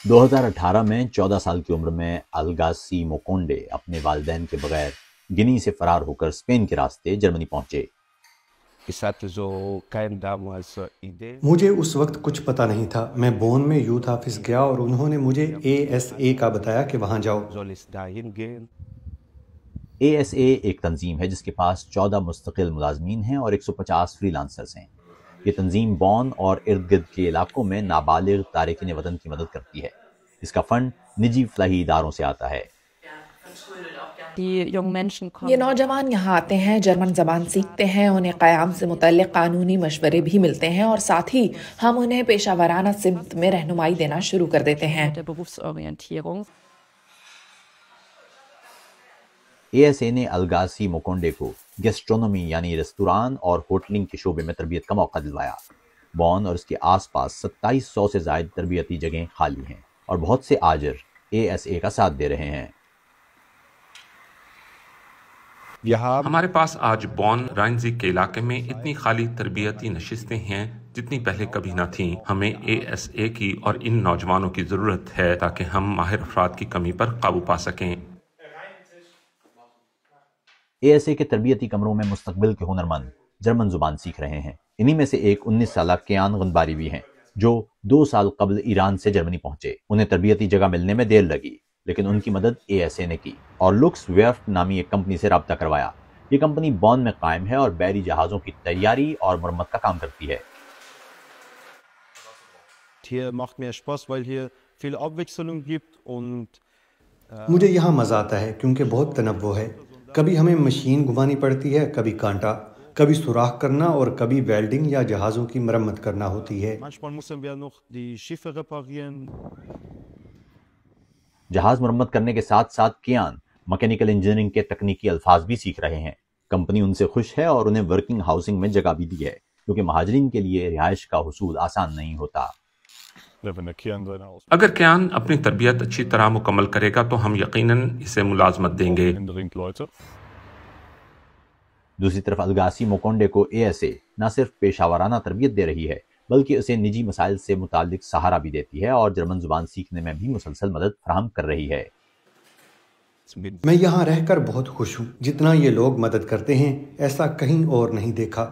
2018 में 14 साल की उम्र में अलगासी मोकोंडे अपने वालिदैन के बगैर गिनी से फरार होकर स्पेन के रास्ते जर्मनी पहुंचे। मुझे उस वक्त कुछ पता नहीं था। मैं बोन में यूथ ऑफिस गया और उन्होंने मुझे ASA का बताया कि वहाँ जाओ। ASA एक तंजीम है जिसके पास 14 मुस्तकिल मुलाजमीन हैं और 150 फ्रीलांसर्स हैं। ये तंजीम बॉन और इर्द गिर्द के इलाकों में नाबालिग तारिकीन वतन की मदद करती है। इसका फंड निजी फलाही इदारों से आता है। ये नौजवान यहाँ आते हैं, जर्मन ज़बान सीखते हैं, उन्हें क़याम से मुतल्लिक़ कानूनी मशवरे भी मिलते हैं और साथ ही हम उन्हें पेशा वराना सिमत में रहनुमाई देना शुरू कर देते हैं। ASA ने अलगासी मोकोंडे को गैस्ट्रोनॉमी यानी रेस्तुरान और होटलिंग के शोबे में तरबियत का मौका दिलवाया। बॉन और इसके आसपास 2700 से ज़ायद तरबियती जगहें खाली हैं और बहुत से आजिर ASA का साथ दे रहे हैं। हमारे पास आज बॉन राइनजिक के इलाके में इतनी खाली तरबियती नशिस्तें हैं जितनी पहले कभी न थीं। हमें ASA की और इन नौजवानों की ज़रूरत है ताकि हम माहिर अफराद की कमी पर काबू पा सकें। ASA के तरबियती कमरों में मुस्तकबिल के हुनरमंद जर्मन जुबान सीख रहे हैं। इन्हीं में से एक 19 साल कियान गनबारी भी हैं जो 2 साल कबल ईरान से जर्मनी पहुंचे। उन्हें तरबियती जगह मिलने में देर लगी लेकिन उनकी मदद ASA ने की और लुक्स वेफ्ट नामी एक कंपनी से राब्ता करवाया। ये कंपनी बॉन में कायम है और बहरी जहाज़ों की तैयारी और मरम्मत का काम करती है। मुझे यहाँ मज़ा आता है क्योंकि बहुत तनव्वो है। कभी हमें मशीन घुमानी पड़ती है, कभी कांटा, कभी सुराख करना और कभी वेल्डिंग या जहाज़ों की मरम्मत करना होती है। जहाज मरम्मत करने के साथ साथ कियान मैकेनिकल इंजीनियरिंग के तकनीकी अल्फाज भी सीख रहे हैं। कंपनी उनसे खुश है और उन्हें वर्किंग हाउसिंग में जगह भी दी है क्योंकि महाजरीन के लिए रिहाइश का हुसूल आसान नहीं होता। अगर कियान अपनी तरबियत अच्छी तरह मुकम्मल करेगा तो हम यकीनन इसे मुलाजमत देंगे। दूसरी तरफ अलगासी मोकोंडे को ASA न सिर्फ पेशावराना तरबियत दे रही है बल्कि उसे निजी मसाइल से मुतालिक सहारा भी देती है और जर्मन जुबान सीखने में भी मुसलसल मदद फराहम कर रही है। मैं यहाँ रहकर बहुत खुश हूँ। जितना ये लोग मदद करते हैं ऐसा कहीं और नहीं देखा।